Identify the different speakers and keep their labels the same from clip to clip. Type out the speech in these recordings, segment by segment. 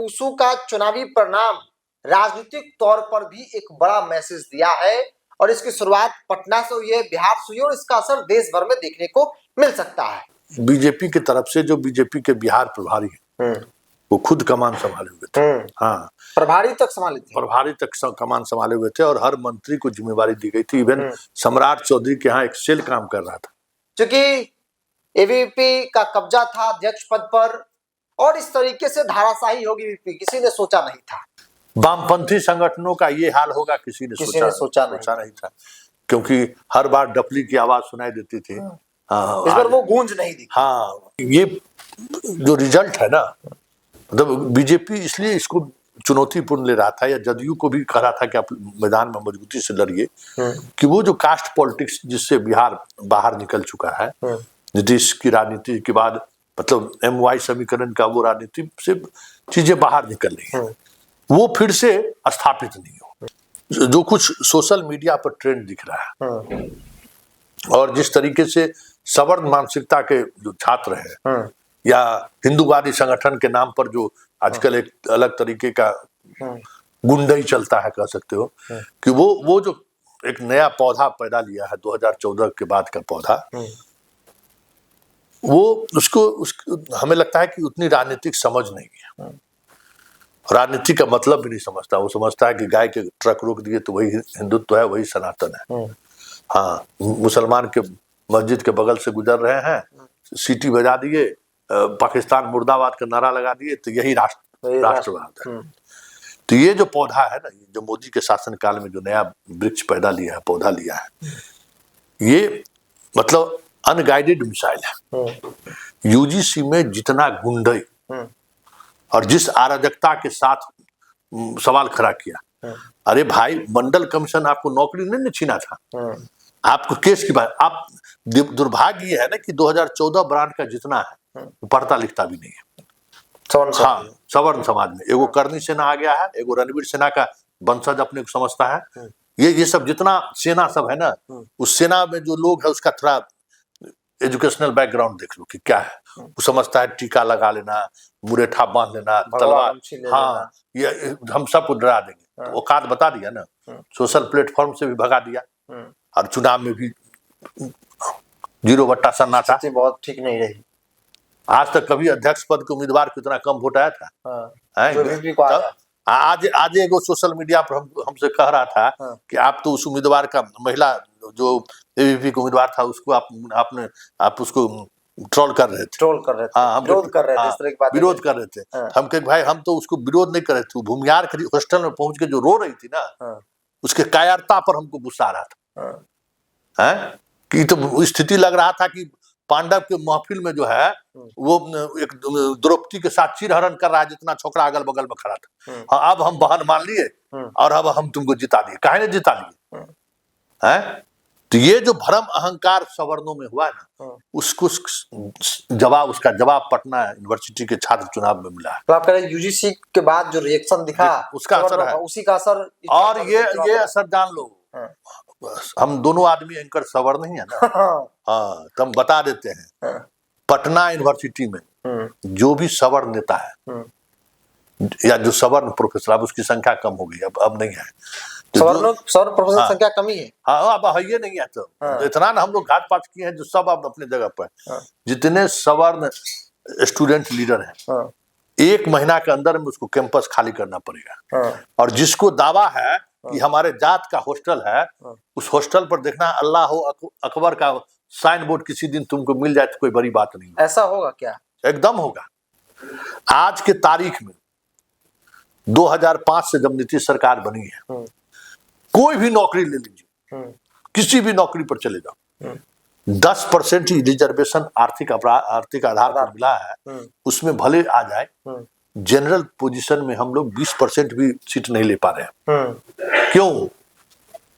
Speaker 1: टूसू का चुनावी परिणाम राजनीतिक तौर पर भी एक बड़ा मैसेज दिया है और इसकी शुरुआत पटना से हुई है, बिहार से हुई है और इसका असर देश भर में देखने को मिल सकता है।
Speaker 2: बीजेपी की तरफ से जो बीजेपी के बिहार प्रभारी है वो खुद कमान संभाले हुए थे। हाँ,
Speaker 1: प्रभारी तक संभाले थे,
Speaker 2: प्रभारी तक कमान संभाले हुए थे और हर मंत्री को जिम्मेवारी दी गई थी। इवन सम्राट चौधरी के यहाँ एक सेल काम कर रहा था,
Speaker 1: क्योंकि एबीवीपी का कब्जा था अध्यक्ष पद पर और इस तरीके से धाराशाही होगी एबीवीपी, किसी ने सोचा नहीं था।
Speaker 2: वामपंथी संगठनों का ये हाल होगा किसी ने सोचा नहीं था, क्योंकि हर बार डपली की आवाज सुनाई देती थी।
Speaker 1: इस बार वो गूंज नहीं दिखी।
Speaker 2: हाँ, ये जो रिजल्ट है ना, मतलब बीजेपी इसलिए इसको चुनौतीपूर्ण ले रहा था या जदयू को भी कह रहा था कि आप मैदान में मजबूती से लड़िए, कि वो जो कास्ट पॉलिटिक्स जिससे बिहार बाहर निकल चुका है, नीतीश की राजनीति के बाद, मतलब MY समीकरण का वो राजनीति से चीजें बाहर निकल रही हैं, वो फिर से स्थापित नहीं हो। जो कुछ सोशल मीडिया पर ट्रेंड दिख रहा है और जिस तरीके से सवर्ण मानसिकता के जो छात्र हैं या हिंदूवादी संगठन के नाम पर जो आजकल एक अलग तरीके का गुंडई चलता है, कह सकते हो, कि वो जो एक नया पौधा पैदा लिया है 2014 के बाद का पौधा, वो उसको हमें लगता है कि उतनी राजनीतिक समझ नहीं है, राजनीति का मतलब भी नहीं समझता। वो समझता है कि गाय के ट्रक रोक दिए तो वही हिंदुत्व है, वही सनातन है। हाँ, मुसलमान के मस्जिद के बगल से गुजर रहे हैं, सीटी बजा दिए, पाकिस्तान मुर्दाबाद का नारा लगा दिए तो यही राष्ट्रवाद है। तो ये जो पौधा है ना, जो मोदी के शासनकाल में जो नया वृक्ष पैदा लिया है, पौधा लिया है, ये मतलब अनगाइडेड मिसाइल है। यूजीसी में जितना गुंडई और जिस अराजकता के साथ सवाल खड़ा किया, अरे भाई, मंडल कमीशन आपको नौकरी नहीं छीना था, आपको केस की बात। आप दुर्भाग्य ये है ना कि 2014 ब्रांड का जितना है पढ़ता लिखता भी नहीं है। हाँ, सवर्ण समाज में एगो करनी सेना आ गया है, एगो रणवीर सेना का वंशज अपने को समझता है। ये सब जितना सेना सब है ना, उस सेना में जो लोग है उसका थोड़ा एजुकेशनल बैकग्राउंड देख लो कि क्या है। वो समझता है टीका लगा लेना, मुरेठा बांध लेना, तलवार, हाँ, ये हम सबको डरा देंगे। तो औकात बता दिया ना, सोशल प्लेटफॉर्म से भी भगा दिया और चुनाव में भी 0 सन्नाटा।
Speaker 1: बहुत ठीक नहीं रही।
Speaker 2: आज तक कभी अध्यक्ष पद के उम्मीदवार को इतना कम वोट आया था? आज एगो सोशल मीडिया पर हमसे कह रहा था कि आप तो उस उम्मीदवार का, महिला जो एबीवीपी का उम्मीदवार था, उसको आप उसको ट्रोल कर रहे थे। हाँ, हम विरोध कर रहे थे, इस तरह की बात विरोध कर रहे थे। हम कहे भाई, हम तो उसको विरोध नहीं कर रहे थे, भूमिहार हॉस्टल में पहुंच के जो रो रही थी ना, उसके कायरता पर हमको गुस्सा आ रहा था। कि तो स्थिति लग रहा था कि पांडव के महफिल में जो है वो एक द्रौपदी के साथ चिरहरण कर रहा है, जितना छोकरा अगल बगल में खड़ा था। हाँ, अब हम बहन मान लिए और अब हम तुमको जिता दिए। काहे ने जिता लिए? तो ये जो भ्रम अहंकार सवर्णों में हुआ है ना, उसको जवाब, उसका जवाब पटना यूनिवर्सिटी के छात्र चुनाव में मिला है।
Speaker 1: तो आप कह रहे यूजीसी के बाद जो रिएक्शन दिखा, उसका असर है, उसी का असर।
Speaker 2: और ये असर जान लो, हम दोनों आदमी एंकर सवर्ण नहीं है ना। हाँ, तो हम बता देते हैं, पटना यूनिवर्सिटी में जो भी सवर्ण नेता है या जो सवर्ण प्रोफेसर, अब उसकी संख्या कम हो गई, अब नहीं है।
Speaker 1: सवर्ण प्रोफेसर संख्या कमी है।
Speaker 2: हाँ, अब है ये नहीं है। तो इतना ना हम लोग घात पात किए हैं जो सब अब अपने जगह पर। जितने सवर्ण स्टूडेंट लीडर हैं, 1 महीना के अंदर में उसको कैंपस खाली करना पड़ेगा। और जिसको दावा है कि हमारे जात का हॉस्टल है, उस हॉस्टल पर देखना अल्लाह हो अकबर का साइन बोर्ड किसी दिन तुमको मिल जाए तो कोई बड़ी बात नहीं।
Speaker 1: ऐसा होगा क्या? एकदम
Speaker 2: होगा। आज के तारीख में 2005 से जब नीतीश सरकार बनी है, कोई भी नौकरी ले लीजिए, किसी भी नौकरी पर चले जाओ, 10% ही रिजर्वेशन आर्थिक आधार पर मिला है। उसमें भले आ जाए, जनरल पोजीशन में हम लोग 20% भी सीट नहीं ले पा रहे हैं। क्यों?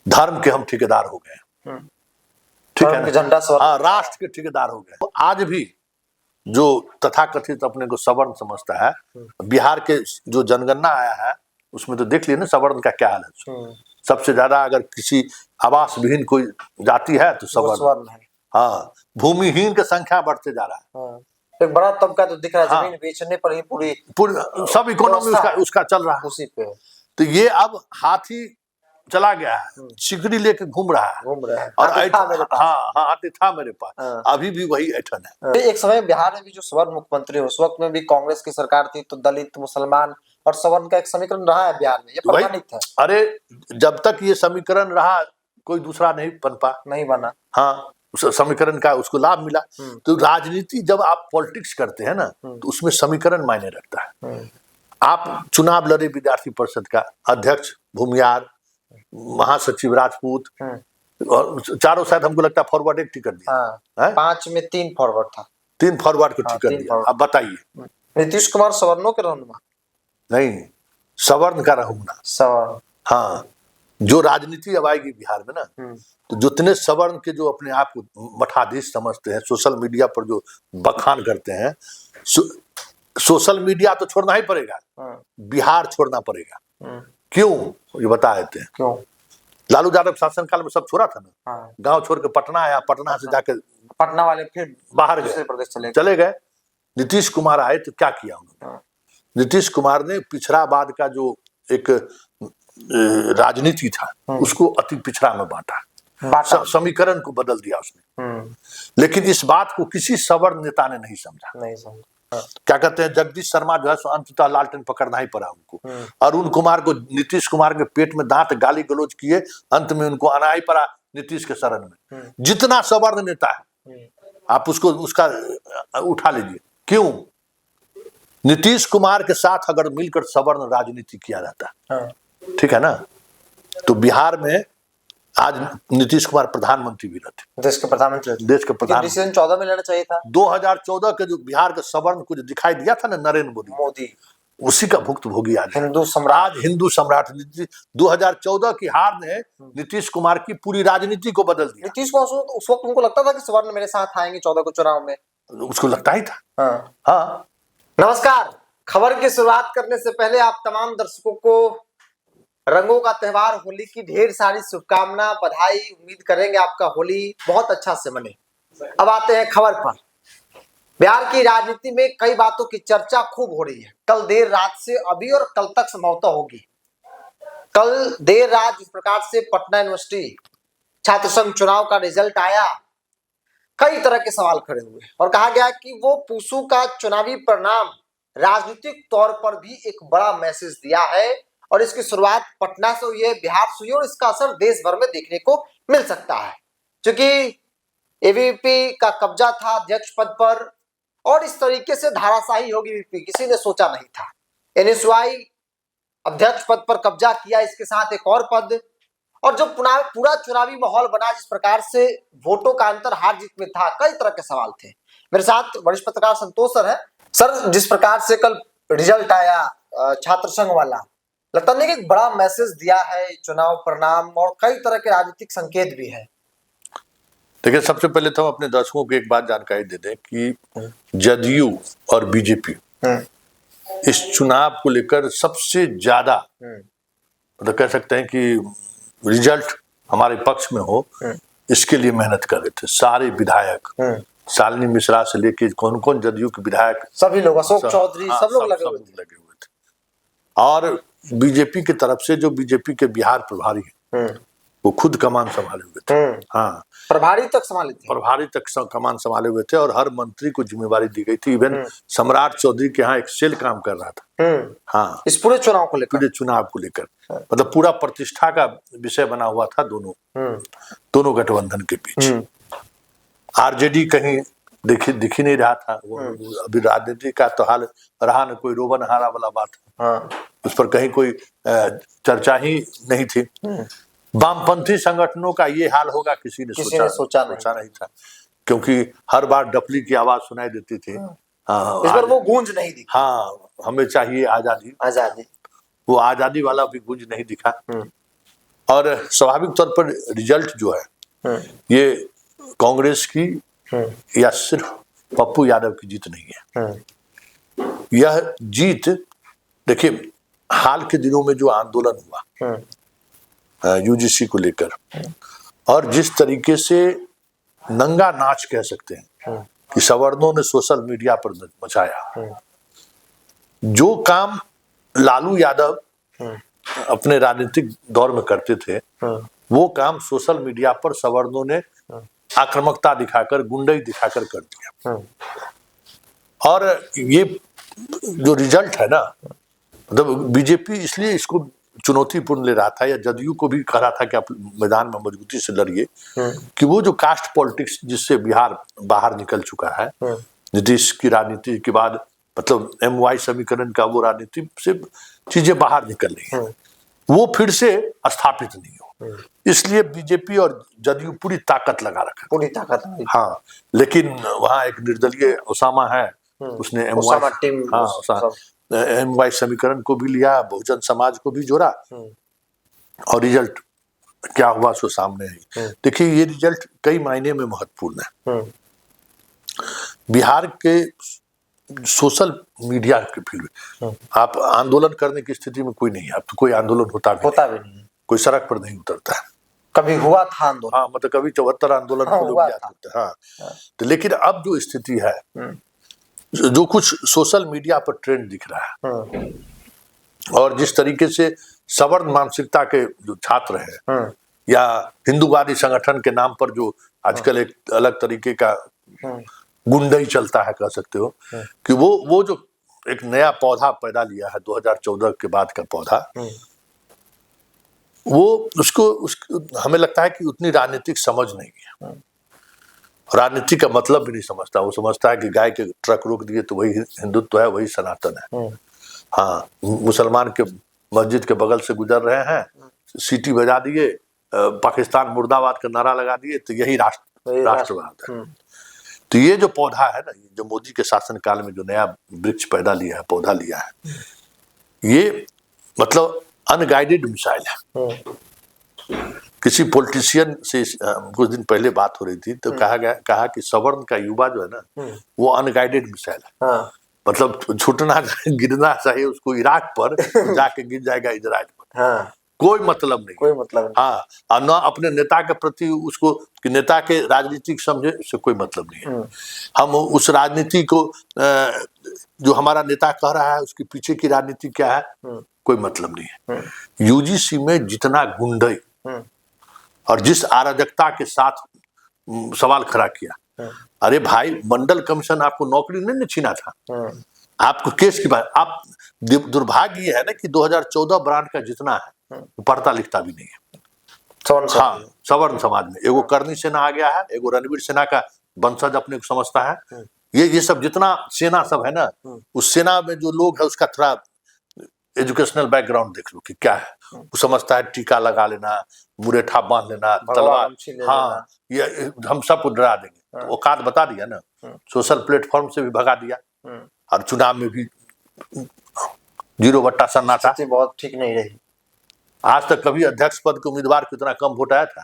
Speaker 2: धर्म के हम ठेकेदार हो गए। ठीक है, झंडा राष्ट्र के ठेकेदार हो गए। आज भी जो तथाकथित अपने को सवर्ण समझता है, बिहार के जो जनगणना आया है उसमें तो देख लिए ना सवर्ण का क्या हाल है। सबसे ज्यादा अगर किसी आवास विहीन कोई जाति है तो सवर्ण है। हाँ, भूमिहीन की संख्या बढ़ते जा रहा है।
Speaker 1: एक बड़ा तबका तो दिख रहा है,
Speaker 2: हाँ।
Speaker 1: जमीन बेचने पर ही पूरी
Speaker 2: सब इकोनॉमी
Speaker 1: व्यवस्था
Speaker 2: उसका चल रहा है।
Speaker 1: उसी पे
Speaker 2: तो ये अब हाथी चला गया है, सिकड़ी लेके घूम रहा है
Speaker 1: घूम रहा है।
Speaker 2: और
Speaker 1: हाथी था मेरे पास।
Speaker 2: हाँ हाथी था मेरे पास,
Speaker 1: हाँ।
Speaker 2: अभी भी वही ऐठन है।
Speaker 1: एक समय बिहार में भी जो सवर्ण मुख्यमंत्री, उस वक्त में भी कांग्रेस की सरकार थी, तो दलित, मुसलमान और सवर्ण का एक समीकरण रहा है बिहार में, ये
Speaker 2: वही,
Speaker 1: प्रमाणित है।
Speaker 2: अरे जब तक ये समीकरण रहा कोई दूसरा नहीं बन
Speaker 1: नहीं बना।
Speaker 2: हाँ, उस समीकरण का उसको लाभ मिला। तो राजनीति जब आप पॉलिटिक्स करते हैं ना, तो उसमें समीकरण मायने रखता है। आप चुनाव लड़े विद्यार्थी परिषद का अध्यक्ष भूमियार, महासचिव राजपूत, और चारों शायद हमको लगता है फॉरवर्ड एक टिकट दिया।
Speaker 1: हाँ, 5 में 3 फॉरवर्ड था।
Speaker 2: 3 फॉरवर्ड को
Speaker 1: हाँ,
Speaker 2: टिकट
Speaker 1: 3
Speaker 2: दिया।
Speaker 1: फॉरवर्ड।
Speaker 2: अब बताइए,
Speaker 1: नीतीश कुमार सवर्णों के रहनुमा?
Speaker 2: नहीं, सवर्ण का रहूंगा।
Speaker 1: सवर्ण।
Speaker 2: हाँ, जो राजनीति अब आएगी बिहार में ना, तो जितने सवर्ण के जो अपने आप को मठाधीश समझते हैं, सोशल मीडिया पर जो बखान करते हैं, सोशल मीडिया तो छोड़ना ही पड़ेगा, बिहार छोड़ना पड़ेगा। क्यों, ये बता देते हैं।
Speaker 1: क्यों?
Speaker 2: लालू यादव शासनकाल में सब छोड़ा था ना।
Speaker 1: हाँ।
Speaker 2: गांव छोड़ के पटना आया, पटना से जाके
Speaker 1: पटना वाले फिर
Speaker 2: बाहर
Speaker 1: दूसरे
Speaker 2: गए,
Speaker 1: प्रदेश चले
Speaker 2: गए। नीतीश कुमार आए तो क्या किया उन्होंने? नीतीश कुमार ने पिछड़ावाद का जो एक राजनीति था, उसको अति पिछड़ा में बांटा, समीकरण को बदल दिया उसने। लेकिन इस बात को किसी सवर्ण नेता ने नहीं समझा। क्या कहते हैं, जगदीश शर्मा जो है अंततः लालटेन पकड़ना ही पड़ा उनको। अरुण कुमार को नीतीश कुमार के पेट में दांत गाली गलौज किए, अंत में उनको आना ही पड़ा नीतीश के शरण में। जितना सवर्ण नेता है आप उसका उठा लीजिए। क्यों? नीतीश कुमार के साथ अगर मिलकर सवर्ण राजनीति किया जाता, ठीक है ना, तो बिहार में आज नीतीश कुमार प्रधानमंत्री भी रहते,
Speaker 1: देश के प्रधानमंत्री।
Speaker 2: देश के प्रधानमंत्री
Speaker 1: डिसीजन 14 में लेना चाहिए था।
Speaker 2: 2014 के जो बिहार के सवर्ण को जो दिखाई दिया था ना नरेंद्र मोदी, उसी का भुक्तभोगी आज
Speaker 1: हिंदू सम्राट।
Speaker 2: 2014 की हार ने नीतीश कुमार की पूरी राजनीति को बदल दिया।
Speaker 1: नीतीश को उस वक्त उनको लगता था कि सवर्ण मेरे साथ आएंगे 14 को चुनाव में,
Speaker 2: उसको लगता ही था। हाँ।
Speaker 1: नमस्कार, खबर की शुरुआत करने से पहले आप तमाम दर्शकों को रंगों का त्योहार होली की ढेर सारी शुभकामना, बधाई। उम्मीद करेंगे आपका होली बहुत अच्छा से मने। अब आते हैं खबर पर। बिहार की राजनीति में कई बातों की चर्चा खूब हो रही है। कल देर रात से अभी और कल तक संभवतः होगी। कल देर रात जिस प्रकार से पटना यूनिवर्सिटी छात्र संघ चुनाव का रिजल्ट आया, कई तरह के सवाल खड़े हुए और कहा गया कि वो पूसू का चुनावी परिणाम राजनीतिक तौर पर भी एक बड़ा मैसेज दिया है और इसकी शुरुआत पटना से हुई है, बिहार से हुई और इसका असर देश भर में देखने को मिल सकता है। क्योंकि एबीवीपी का कब्जा था अध्यक्ष पद पर और इस तरीके से धाराशाही होगी एबीवीपी, किसी ने सोचा नहीं था। एनएसयूआई अध्यक्ष पद पर कब्जा किया, इसके साथ एक और पद, और जो पूरा चुनावी माहौल बना, जिस प्रकार से वोटों का अंतर हार जीत में था, कई तरह के सवाल थे। मेरे साथ वरिष्ठ पत्रकार संतोष सर है। सर, जिस प्रकार से कल रिजल्ट आया छात्र संघ वाला, लगता नहीं कि एक बड़ा मैसेज दिया है चुनाव परिणाम और कई तरह के राजनीतिक संकेत भी है?
Speaker 2: देखिए, सबसे पहले तो हम अपने दर्शकों को एक बात जानकारी दे दें कि जदयू और बीजेपी इस चुनाव को लेकर सबसे ज्यादा मतलब कह सकते हैं कि रिजल्ट हमारे पक्ष में हो, इसके लिए मेहनत कर रहे थे सारे विधायक। शालिनी मिश्रा से लेके कौन कौन जदयू के विधायक,
Speaker 1: सभी लोग, अशोक चौधरी, सब लोग लगे हुए
Speaker 2: थे। और बीजेपी की तरफ से जो बीजेपी के बिहार प्रभारी हैं, वो खुद कमान संभाले हुए थे। हाँ,
Speaker 1: प्रभारी तक संभाले थे।
Speaker 2: प्रभारी तक कमान संभाले हुए थे और हर मंत्री को जिम्मेवारी दी गई थी। इवन सम्राट चौधरी के यहाँ एक सेल काम कर रहा था। हाँ,
Speaker 1: इस पूरे चुनाव को लेकर,
Speaker 2: मतलब पूरा प्रतिष्ठा का विषय बना हुआ था दोनों गठबंधन के बीच। आरजेडी कहीं दिख ही नहीं रहा था। वो अभी राजनीति का तो हाल रहा न, कोई रोबन हारा वाला बात, उस पर कहीं कोई चर्चा ही नहीं थी। वामपंथी संगठनों का ये हाल होगा किसी ने सोचा नहीं था, क्योंकि हर बार डफली की आवाज सुनाई देती थी।
Speaker 1: इस बार वो गूंज नहीं दिखी।
Speaker 2: हाँ, हमें चाहिए आजादी, वो आजादी वाला भी गूंज नहीं दिखा। और स्वाभाविक तौर पर रिजल्ट जो है ये कांग्रेस की या सिर्फ पप्पू यादव की जीत नहीं है। यह जीत, देखिए, हाल के दिनों में जो आंदोलन हुआ यूजीसी को लेकर और जिस तरीके से नंगा नाच कह सकते हैं कि सवर्णों ने सोशल मीडिया पर मचाया। जो काम लालू यादव अपने राजनीतिक दौर में करते थे, वो काम सोशल मीडिया पर सवर्णों ने आक्रामकता दिखाकर, गुंडई दिखाकर कर दिया। और ये जो रिजल्ट है ना, मतलब बीजेपी इसलिए इसको चुनौतीपूर्ण ले रहा था, या जदयू को भी कह रहा था कि आप मैदान में मजबूती से लड़िए, कि वो जो कास्ट पॉलिटिक्स जिससे बिहार बाहर निकल चुका है, नीतीश की राजनीति के बाद, मतलब MY समीकरण का वो राजनीति से चीजें बाहर निकल रही हैं, वो फिर से स्थापित नहीं हो, इसलिए बीजेपी और जदयू पूरी ताकत लगा रखा,
Speaker 1: पूरी ताकत।
Speaker 2: हाँ। लेकिन वहाँ एक निर्दलीय ओसामा है, उसने MY समीकरण को भी लिया, बहुजन समाज को भी जोड़ा, और रिजल्ट क्या हुआ सो सामने है। देखिए, ये रिजल्ट कई मायने में महत्वपूर्ण है। बिहार के सोशल मीडिया के फील्ड में आप आंदोलन करने की स्थिति में कोई नहीं है, अब तो कोई आंदोलन होता भी नहीं, कोई सड़क पर नहीं उतरता है।
Speaker 1: कभी हुआ था आंदोलन,
Speaker 2: हाँ, मतलब कभी 74 आंदोलन को लोग याद करते हैं, हाँ। तो लेकिन अब जो स्थिति है, जो कुछ सोशल मीडिया पर ट्रेंड दिख रहा है, और जिस तरीके से सवर्ण मानसिकता के जो छात्र हैं, या हिंदूवादी संगठन के नाम पर जो आजकल एक अलग तरीके का गुंडई चलता है, कह सकते हो, कि वो जो एक नया पौधा पैदा लिया है 2014 के बाद का पौधा, वो हमें लगता है कि उतनी राजनीतिक समझ नहीं है। राजनीति का मतलब भी नहीं समझता, वो समझता है कि गाय के ट्रक रोक दिए तो वही हिंदुत्व है, वही सनातन है। हाँ, मुसलमान के मस्जिद के बगल से गुजर रहे हैं, सीटी बजा दिए, पाकिस्तान मुर्दाबाद का नारा लगा दिए, तो यही राष्ट्रवाद है। तो ये जो पौधा है ना, जो मोदी के शासनकाल में जो नया वृक्ष पैदा लिया है, पौधा लिया है, ये मतलब अनगाइडेड मिसाइल है। किसी पॉलिटिशियन से कुछ दिन पहले बात हो रही थी, तो कहा कि सवर्ण का युवा जो है ना, वो अनगाइडेड मिसाइल है। मतलब छूटना गिरना चाहिए उसको इराक पर, जाके गिर जाएगा इजराइल पर। कोई मतलब नहीं। हाँ, और न अपने नेता के प्रति उसको, कि नेता के राजनीतिक समझे से कोई मतलब नहीं है। हम उस राजनीति को, जो हमारा नेता कह रहा है, उसके पीछे की राजनीति क्या है, कोई मतलब नहीं है। UGC में जितना गुंडई और जिस अराजकता के साथ सवाल खड़ा किया, अरे भाई, मंडल कमीशन आपको नौकरी नहीं छीना था, आपको केस की बात। आप दुर्भाग्य ये है ना कि 2014 ब्रांड का जितना है, पढ़ता लिखता भी नहीं है। हाँ, सवर्ण समाज में एगो करनी सेना आ गया है, एगो रणवीर सेना का वंशज अपने को समझता है। ये सब जितना सेना सब है ना, उस सेना में जो लोग है, उसका थोड़ा एजुकेशनल बैकग्राउंड देख लो कि क्या है। वो समझता है टीका लगा लेना, मुरेठा बांध लेना, तलवार, हाँ, ये हम सबको डरा देंगे। तो औकात बता दिया ना, सोशल प्लेटफॉर्म से भी भगा दिया, और चुनाव में भी 0 सन्नाटा।
Speaker 1: बहुत ठीक नहीं रही।
Speaker 2: आज तक कभी अध्यक्ष पद के उम्मीदवार को इतना कम वोट आया था?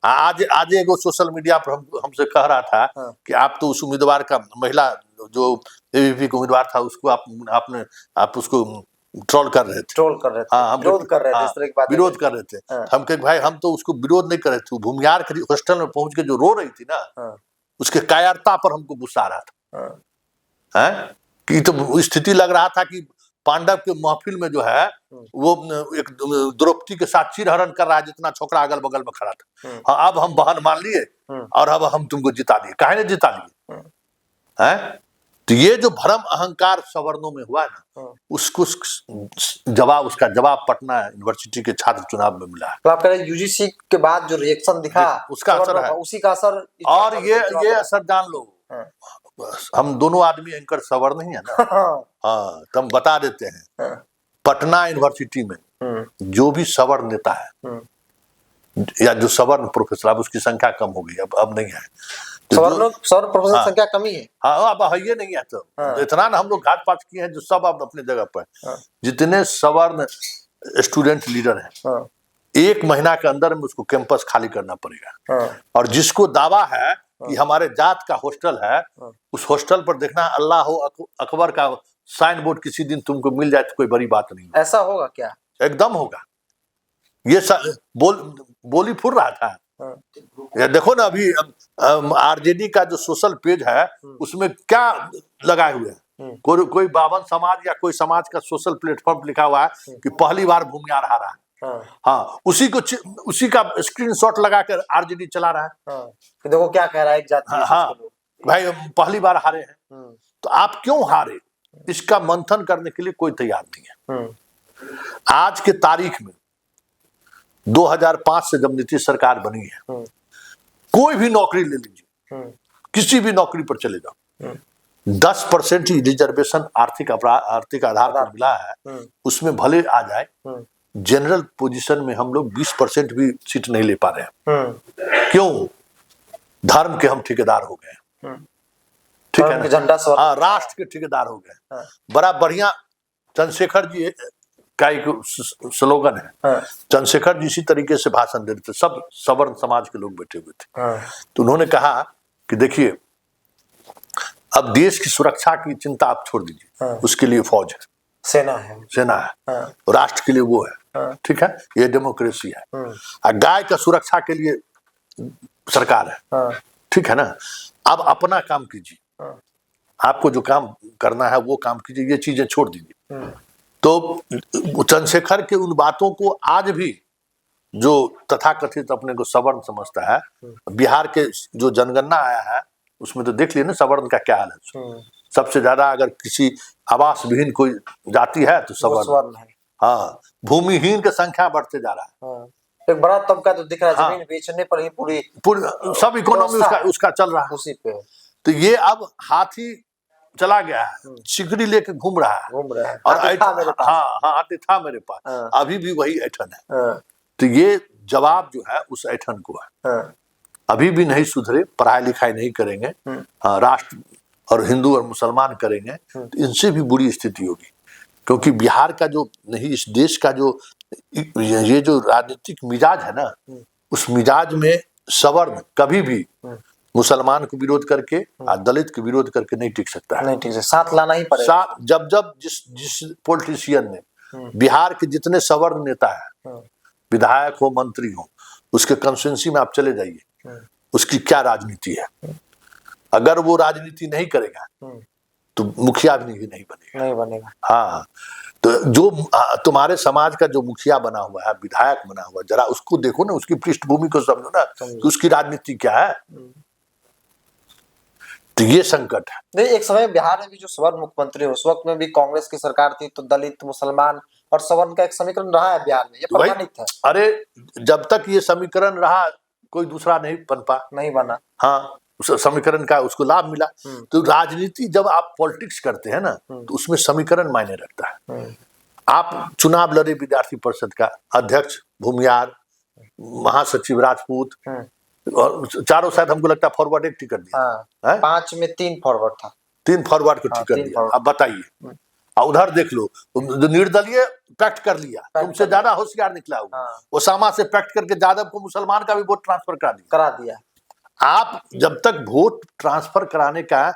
Speaker 2: आज एगो सोशल मीडिया पर हमसे कह रहा था कि आप तो उस उम्मीदवार का, महिला जो AVP का उम्मीदवार था, उसको आप उसको ट्रोल कर रहे थे। हाँ, हम विरोध कर रहे थे। हम कहे भाई, हम तो उसको विरोध नहीं कर रहे थे, भूमियार के हॉस्टल में पहुंच के जो रो रही थी ना, उसके कायरता पर हमको गुस्सा आ रहा था। कि तो स्थिति लग रहा था कि पांडव के महफिल में जो है, वो एक द्रौपदी के साथ चिरहरण कर रहा है, जितना छोकरा अगल बगल में खड़ा था। हाँ, अब हम बहन मान लिए, और अब हम तुमको जिता दिए। काहे ने जिता लिए? तो ये जो भ्रम अहंकार सवर्णों में हुआ ना, उसका जवाब पटना यूनिवर्सिटी के छात्र चुनाव में मिला है।
Speaker 1: तो आप कह रहे UGC के बाद जो रिएक्शन दिखा,
Speaker 2: उसका असर है,
Speaker 1: उसी का असर।
Speaker 2: और ये असर जान लो, हम दोनों आदमी एंकर सवर्ण ही है ना। हाँ, तो हम बता देते हैं, पटना यूनिवर्सिटी में जो भी सवर्ण नेता है, या जो सवर्ण प्रोफेसर, अब उसकी संख्या कम हो गई, अब नहीं है।
Speaker 1: सवर्ण प्रोफेसर संख्या कमी है।
Speaker 2: हाँ, अब है ये नहीं है। तो इतना ना हम लोग घात पात किए हैं, जो सब अब अपने जगह पर। जितने सवर्ण स्टूडेंट लीडर हैं, 1 महीना के अंदर में उसको कैंपस खाली करना पड़ेगा। और जिसको दावा है कि हमारे जात का हॉस्टल है, उस हॉस्टल पर देखना अल्लाह हो अकबर का साइन बोर्ड किसी दिन तुमको मिल जाए तो कोई बड़ी बात नहीं।
Speaker 1: ऐसा होगा क्या?
Speaker 2: एकदम होगा। ये बोली फुर रहा था या देखो ना अभी आरजेडी का जो सोशल पेज है उसमें क्या लगाए हुए हैं, कोई बावन समाज या कोई समाज का सोशल प्लेटफॉर्म लिखा हुआ है कि पहली बार भूमिहार हारा है। हाँ, उसी का स्क्रीनशॉट लगाकर आरजेडी चला रहा है
Speaker 1: कि देखो क्या कह रहा है एक जाति
Speaker 2: हाँ भाई हम पहली बार हारे हैं। तो आप क्यों हारे, इसका मंथन करने के लिए कोई तैयार नहीं है। आज के तारीख में 2005 से जब नीतीश सरकार बनी है, कोई भी नौकरी ले लीजिए, किसी भी नौकरी पर चले जाओ, 10% ही रिजर्वेशन आर्थिक आधार पर मिला है, उसमें भले आ जाए, जनरल पोजीशन में हम लोग 20% भी सीट नहीं ले पा रहे हैं। क्यों? धर्म के हम ठेकेदार हो गए, ठीक है ना? हाँ, राष्ट्र के ठेकेदार हो गए। बड़ा बढ़िया चंद्रशेखर जी का एक स्लोगन है, चंद्रशेखर जी इसी तरीके से भाषण दे रहे थे, सब सवर्ण समाज के लोग बैठे हुए थे। तो उन्होंने कहा कि देखिए अब देश की सुरक्षा की चिंता आप छोड़ दीजिए, उसके लिए फौज है, सेना है, राष्ट्र के लिए वो है, ठीक है, ये डेमोक्रेसी है। और गाय का सुरक्षा के लिए सरकार है, ठीक है ना? अब अपना काम कीजिए, आपको जो काम करना है वो काम कीजिए, ये चीजें छोड़ दीजिए। तो चंद्रशेखर के उन बातों को आज भी जो तथाकथित अपने को सवर्ण समझता है, बिहार के जो जनगणना आया है उसमें तो देख लिए ना सवर्ण का क्या हाल है। सबसे ज्यादा अगर किसी आवास विहीन कोई जाति है तो सवर्ण है। हाँ, भूमिहीन की संख्या बढ़ते जा रहा है।
Speaker 1: एक बड़ा तबका तो दिख रहा है, जमीन बेचने पर ही पूरी
Speaker 2: सब इकोनॉमी उसका चल रहा है उसी पे। तो ये अब हाथी चला गया है, सिकड़ी लेके घूम रहा है और हाथी था मेरे पास, अभी भी वही ऐठन है। तो ये जवाब जो है उस ऐठन को है, अभी भी नहीं सुधरे, पढ़ाई लिखाई नहीं करेंगे, राष्ट्र और हिंदू और मुसलमान करेंगे तो इनसे भी बुरी स्थिति होगी। क्योंकि बिहार का जो नहीं, इस देश का जो ये जो राजनीतिक मिजाज है ना, उस मिजाज में सवर्ण कभी भी मुसलमान को विरोध करके और दलित को विरोध करके नहीं टिक सकता है।
Speaker 1: नहीं टिक सकता, साथ लाना ही पड़ेगा।
Speaker 2: साथ जब जिस पॉलिटिशियन ने, बिहार के जितने सवर्ण नेता है, विधायक हो मंत्री हो, उसके कंस्टिट्यूंसी में आप चले जाइए, उसकी क्या राजनीति है। अगर वो राजनीति नहीं करेगा तो मुखिया भी नहीं बनेगा। हाँ, तो जो तुम्हारे समाज का जो मुखिया बना हुआ है, विधायक बना हुआ है, जरा उसको देखो ना, उसकी पृष्ठभूमि को समझो ना कि उसकी राजनीति क्या है। तो ये संकट है।
Speaker 1: नहीं, एक समय बिहार में भी जो सवर्ण मुख्यमंत्री उस वक्त में भी कांग्रेस की सरकार थी, तो दलित मुसलमान और सवर्ण का एक समीकरण रहा है बिहार में, ये प्रमाणित है।
Speaker 2: अरे जब तक ये समीकरण रहा कोई दूसरा नहीं बना। हाँ, उस समीकरण का उसको लाभ मिला। तो राजनीति जब आप पॉलिटिक्स करते हैं ना, तो उसमें समीकरण मायने रखता है। आप चुनाव लड़े विद्यार्थी परिषद का अध्यक्ष भूमिहार, महासचिव राजपूत, और चारों शायद हमको लगता है फॉरवर्ड एक टिकट दिया।
Speaker 1: 5 में 3 फॉरवर्ड था,
Speaker 2: 3 फॉरवर्ड को टिकट दिया। अब बताइए, उधर देख लो, निर्दलीय पैक्ट कर लिया, तुमसे ज्यादा होशियार निकला हुआ, ओसामा से पैक्ट करके यादव को मुसलमान का भी वोट ट्रांसफर करा दिया। आप जब तक वोट ट्रांसफर कराने का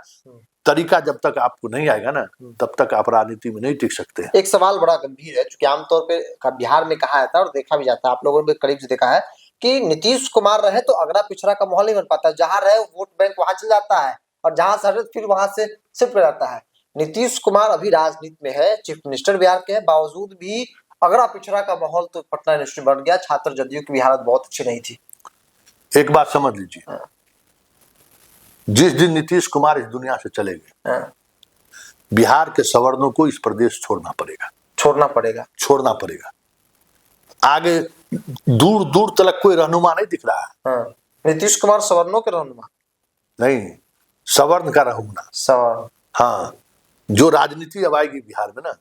Speaker 2: तरीका जब तक आपको नहीं आएगा ना, तब तक आप राजनीति में नहीं टिक सकते।
Speaker 1: एक सवाल बड़ा गंभीर है, क्योंकि आमतौर पे बिहार में कहा जाता है और देखा भी जाता है, आप लोगों ने करीब से देखा है कि नीतीश कुमार रहे तो अगड़ा पिछड़ा का माहौल नहीं बन पाता, जहां रहे वोट बैंक वहां चल जाता है, और जहां से फिर वहां से शिफ्ट हो जाता है। नीतीश कुमार अभी राजनीति में है, चीफ मिनिस्टर बिहार के हैं, बावजूद भी अगड़ा पिछड़ा का माहौल तो पटना यूनिवर्सिटी बन गया। छात्र जदयू की भी हालत बहुत अच्छी नहीं थी।
Speaker 2: एक बात समझ लीजिए, जिस दिन नीतीश कुमार इस दुनिया से चले गए, बिहार के सवर्णों को इस प्रदेश छोड़ना पड़ेगा। आगे दूर दूर तक कोई रहनुमा नहीं दिख रहा है।
Speaker 1: नीतीश कुमार सवर्णों के रहनुमा
Speaker 2: नहीं, सवर्ण का रहनुमा। हाँ, जो राजनीति अब आएगी बिहार में ना,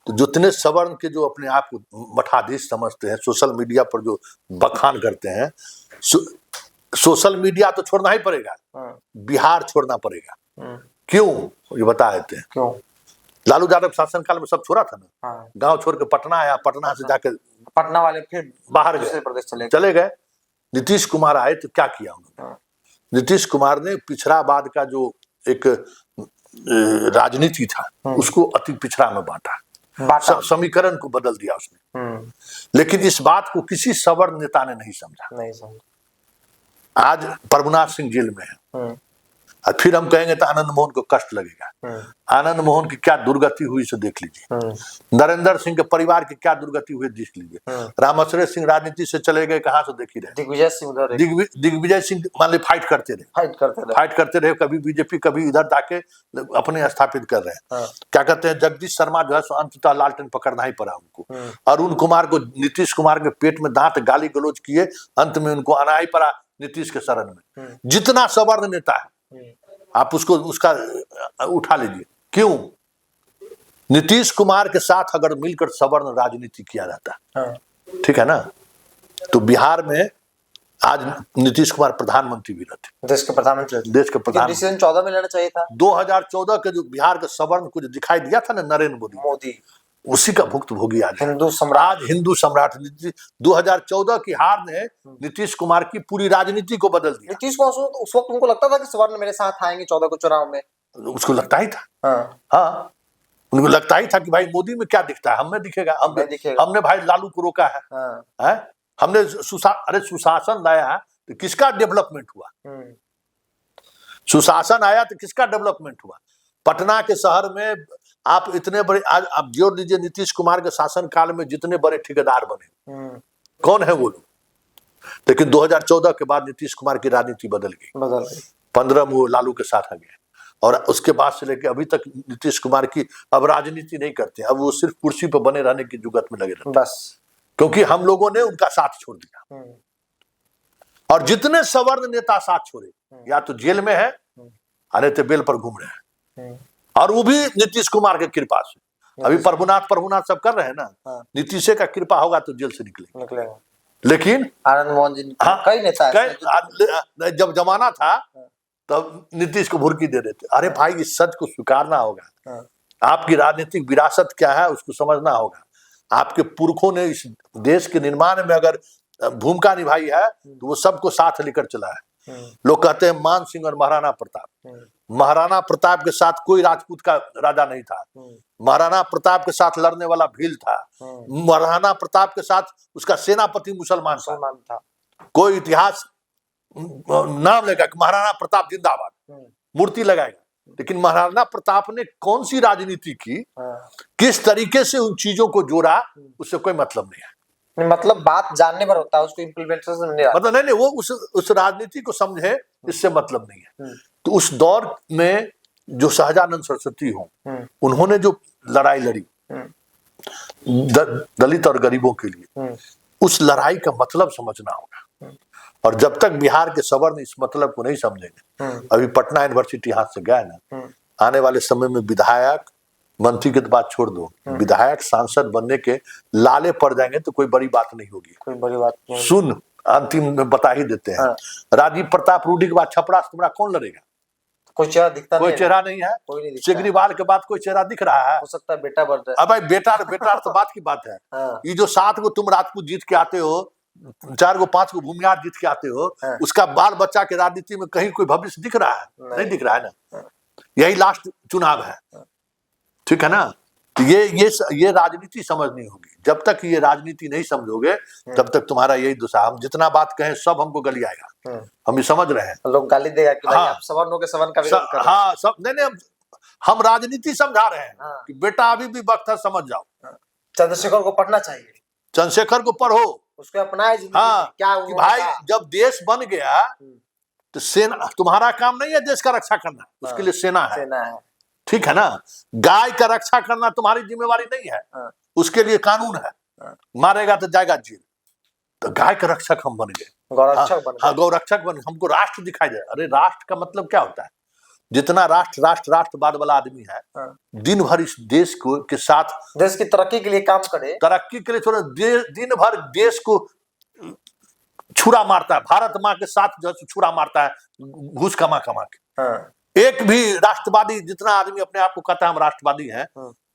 Speaker 2: तो जितने सवर्ण के जो अपने आप को मठाधीश समझते हैं, सोशल मीडिया पर जो बखान करते हैं, सोशल मीडिया तो छोड़ना ही पड़ेगा, बिहार छोड़ना पड़ेगा। क्यों, ये बता देते हैं।
Speaker 1: क्यों?
Speaker 2: लालू यादव शासन काल में सब छोड़ा था ना, गांव छोड़ के पटना आया, पटना से जाके
Speaker 1: पटना वाले फिर
Speaker 2: बाहर चले गए। नीतीश कुमार आए तो क्या किया उन्होंने? नीतीश कुमार ने पिछड़ावाद का जो एक राजनीति था उसको अति पिछड़ा में बांटा, समीकरण को बदल दिया उसने। लेकिन इस बात को किसी सवर्ण नेता ने नहीं समझा। आज प्रभुनाथ सिंह जेल में है, और फिर हम कहेंगे तो आनंद मोहन को कष्ट लगेगा। आनंद मोहन की क्या दुर्गति हुई से देख लीजिए, नरेंद्र सिंह के परिवार की क्या दुर्गति हुई देख लीजिए, रामाश्रय सिंह राजनीति से चले गए, कहाँ से देख ही रहे।
Speaker 1: दिग्विजय सिंह उधर
Speaker 2: दिग्विजय सिंह मान ली फाइट करते रहे, कभी बीजेपी कभी इधर जाके अपने स्थापित कर रहे हैं। क्या कहते हैं, जगदीश शर्मा जो है अंततः लालटेन पकड़ना ही पड़ा उनको। अरुण कुमार को नीतीश कुमार के पेट में दांत गाली गलौज किए, अंत में उनको आना ही पड़ा नीतीश के शरण में। जितना सवर्ण नेता है आप उसका उठा लीजिए, क्यों? नीतीश कुमार के साथ अगर मिलकर सवर्ण राजनीति किया जाता, ठीक है ना, तो बिहार में आज नीतीश कुमार प्रधानमंत्री भी रहते,
Speaker 1: देश के प्रधानमंत्री।
Speaker 2: डिसीजन
Speaker 1: 14 में लेना चाहिए था।
Speaker 2: 2014 के जो बिहार के सवर्ण को जो दिखाई दिया था ना नरेंद्र मोदी, उसी का भुक्तभोगी आज हिंदू सम्राट 2014 की हार ने नीतीश कुमार की पूरी राजनीति को बदल दिया।
Speaker 1: नीतीश को उस वक्त उनको लगता था कि सवर्ण मेरे साथ आएंगे 14 को चुनाव में,
Speaker 2: उसको लगता ही था। हाँ, उनको लगता ही था कि भाई मोदी में क्या दिखता है, हमें दिखेगा। हमने भाई लालू को रोका है, हमने सुशासन लाया तो किसका डेवलपमेंट हुआ? सुशासन आया तो किसका डेवलपमेंट हुआ? पटना के शहर में आप इतने बड़े, आज आप जोड़ दीजिए नीतीश कुमार के शासन काल में जितने बड़े ठेकेदार बने, कौन है वो लोग? लेकिन 2014 के बाद नीतीश कुमार की राजनीति बदल गई। 15 में वो लालू के साथ आ गए, और उसके बाद से लेकर अभी तक नीतीश कुमार की अब राजनीति नहीं करते, अब वो सिर्फ कुर्सी पर बने रहने की जुगत में लगे रहते
Speaker 1: बस,
Speaker 2: क्योंकि हम लोगों ने उनका साथ छोड़ दिया। और जितने सवर्ण नेता साथ छोड़े, या तो जेल में है, अरे तो बेल पर घूम रहे हैं, और वो भी नीतीश कुमार के कृपा से। अभी प्रभुनाथ सब कर रहे हैं ना, नीतीश का कृपा होगा तो जेल से निकलेंगे। लेकिन
Speaker 1: आनंद मोहन जी, कई नेता
Speaker 2: जब जमाना था तब नीतीश को भुर्की दे देते। अरे भाई, इस सच को स्वीकारना होगा, आपकी राजनीतिक विरासत क्या है उसको समझना होगा। आपके पुरखों ने इस देश के निर्माण में अगर भूमिका निभाई है तो वो सबको साथ लेकर चला है। लोग कहते हैं मान सिंह और महाराणा प्रताप, महाराणा प्रताप के साथ कोई राजपूत का राजा नहीं था, महाराणा प्रताप के साथ लड़ने वाला भील था, महाराणा प्रताप के साथ उसका सेनापति मुसलमान था। कोई इतिहास नाम लेगा कि महाराणा प्रताप जिंदाबाद, मूर्ति लगाएगा, लेकिन महाराणा प्रताप ने कौन सी राजनीति की, किस तरीके से उन चीजों को जोड़ा, उससे कोई मतलब नहीं है।
Speaker 1: मतलब बात जानने पर होता है, उसको इम्प्लीमेंटेशन नहीं,
Speaker 2: मतलब नहीं वो उस राजनीति को समझे, इससे मतलब नहीं है। तो उस दौर में जो सहजानंद सरस्वती हो, उन्होंने जो लड़ाई लड़ी दलित और गरीबों के लिए, उस लड़ाई का मतलब समझना होगा। और जब तक बिहार के सवर्ण इस मतलब को नहीं समझेंगे, अभी पटना यूनिवर्सिटी हाथ से गया ना, आने वाले समय में विधायक मंत्री की तो बात छोड़ दो, विधायक सांसद बनने के लाले पड़ जाएंगे तो कोई बड़ी बात नहीं होगी।
Speaker 1: कोई बड़ी बात नहीं।
Speaker 2: सुन, अंतिम में बता ही देते हैं। राजीव प्रताप रूडी के बाद छपरा से तुम्हारा कौन लड़ेगा?
Speaker 1: कोई चेहरा दिखता नहीं,
Speaker 2: कोई चेहरा नहीं है। केजरीवाल के बाद कोई चेहरा दिख रहा है?
Speaker 1: हो सकता है बेटा बढ़ जाए।
Speaker 2: अब भाई बेटा तो बात की बात है। ये जो 7 को तुम राजपूत जीत के आते हो, 4 को 5 को भूमिहार जीत के आते हो, उसका बाल बच्चा के राजनीति में कहीं कोई भविष्य दिख रहा है? नहीं दिख रहा है ना। यही लास्ट चुनाव है, ठीक है ना। तो ये राजनीति समझनी होगी। जब तक ये राजनीति नहीं समझोगे तब तक तुम्हारा यही दुसा। हम जितना बात कहें सब हमको गली आएगा, हम ये समझ रहे हैं।
Speaker 1: लोग गाली देगा कि भाई आप सवर्णों के सवर्ण का विरोध कर रहे हैं।
Speaker 2: हाँ, सब नहीं, हम राजनीति समझा रहे हैं कि बेटा अभी भी वक्त है, समझ जाओ।
Speaker 1: चंद्रशेखर को पढ़ना चाहिए,
Speaker 2: चंद्रशेखर को पढ़ो,
Speaker 1: उसको अपनाए।
Speaker 2: हाँ, क्या भाई जब देश बन गया तो सेना, तुम्हारा काम नहीं है देश का रक्षा करना, उसके लिए सेना है, ठीक है ना। गाय का रक्षा करना तुम्हारी जिम्मेवारी नहीं है, उसके लिए कानून है, मारेगा तो जाएगा जेल। तो गाय का रक्षक हम बन गए, गौरक्षक बन, हमको राष्ट्र दिखाई दे। अरे राष्ट्र का मतलब क्या होता है? जितना राष्ट्रवाद वाला आदमी है, दिन भर इस देश को के साथ,
Speaker 1: देश की तरक्की के लिए काम करे,
Speaker 2: तरक्की के लिए थोड़ा दिन भर देश को छुरा मारता है, भारत माँ के साथ जो छुरा मारता है घूस कमा के। एक भी राष्ट्रवादी, जितना आदमी अपने आप को कहता है हम राष्ट्रवादी हैं,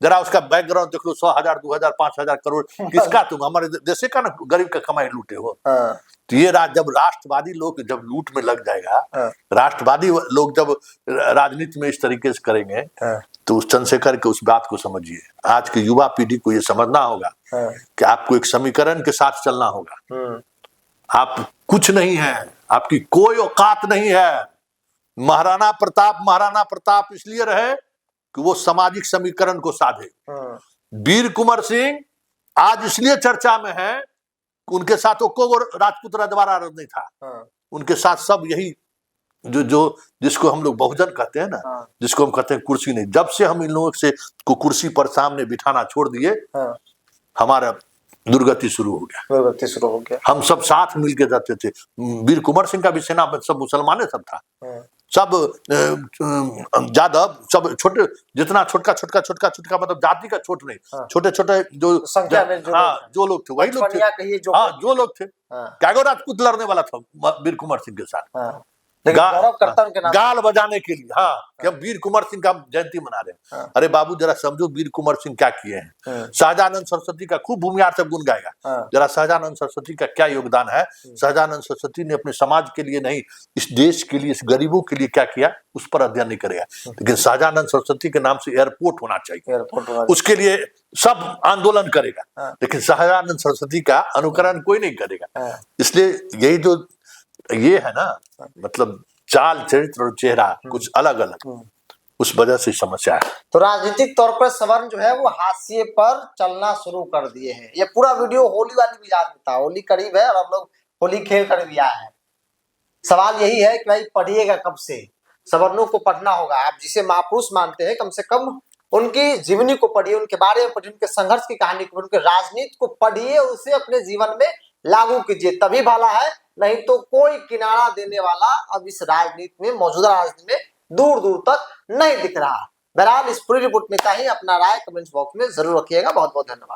Speaker 2: जरा उसका बैकग्राउंड देख लो, 100,000 2,000 5,000 करोड़ किसका? तुम हमारे देश का ना गरीब का कमाई लूटे हो। तो ये जब राष्ट्रवादी लोग जब लूट में लग जाएगा, राष्ट्रवादी लोग जब राजनीति में इस तरीके से करेंगे, तो उस चंद्रशेखर के उस बात को समझिए। आज की युवा पीढ़ी को ये समझना होगा कि आपको एक समीकरण के साथ चलना होगा। आप कुछ नहीं है, आपकी कोई औकात नहीं है। महाराणा प्रताप इसलिए रहे कि वो सामाजिक समीकरण को साधे। वीर कुंवर सिंह आज इसलिए चर्चा में है कि उनके साथ वो राजपूत रजवाड़ा नहीं था, उनके साथ सब यही जो जिसको हम लोग बहुजन कहते हैं ना, जिसको हम कहते हैं कुर्सी नहीं। जब से हम इन लोगों से को कुर्सी पर सामने बिठाना छोड़ दिए, हमारा दुर्गति शुरू हो गया। हम सब साथ मिलकर जाते थे। वीर कुंवर सिंह का भी सेना सब मुसलमाने सब था, सब यादव, सब छोटे, जितना छोटका मतलब जाति का छोट नहीं, छोटे जो
Speaker 1: संख्या में
Speaker 2: जो लोग थे वही लोग थे। जो लोग थे, क्या राजपूत लड़ने वाला था वीर कुंवर सिंह के साथ, गाल बजाने के लिए। कि हम वीर कुंवर सिंह का जयंती मना रहे हैं। अरे बाबू जरा समझो वीर कुंवर सिंह क्या किए हैं। शाहजानंद सरस्वती का खूब भूमिहार से गुण गाएगा, जरा शाहजानंद सरस्वती का क्या योगदान है। शाहजानंद सरस्वती ने अपने समाज के लिए नहीं, इस देश के लिए, इस गरीबों के लिए क्या किया, उस पर अध्ययन नहीं करेगा। लेकिन शाहजानंद सरस्वती के नाम से एयरपोर्ट होना चाहिए, उसके लिए सब आंदोलन करेगा। लेकिन शाहजानंद सरस्वती का अनुकरण कोई नहीं करेगा। इसलिए यही जो ये है ना, मतलब चाल, चरित्र और चेहरा कुछ अलग अलग, उस वजह से समस्या है।
Speaker 1: तो राजनीतिक तौर पर सवर्ण जो है वो हाशिए पर चलना शुरू कर दिए हैं। ये पूरा वीडियो होली वाली मिजाज में था, होली करीब है और हम लोग होली खेल कर भी आए हैं। सवाल यही है कि भाई पढ़िएगा कब से, सवर्णों को पढ़ना होगा। आप जिसे महापुरुष मानते हैं, कम से कम उनकी जीवनी को पढ़िए, उनके बारे में पढ़िए, उनके संघर्ष की कहानी को, उनके राजनीति को पढ़िए और उसे अपने जीवन में लागू कीजिए, तभी भला है। नहीं तो कोई किनारा देने वाला अब इस राजनीति में, मौजूदा राजनीति में दूर दूर तक नहीं दिख रहा। बहरहाल इस पूरी रिपोर्ट में का ही अपना राय कमेंट्स बॉक्स में जरूर रखिएगा। बहुत बहुत धन्यवाद।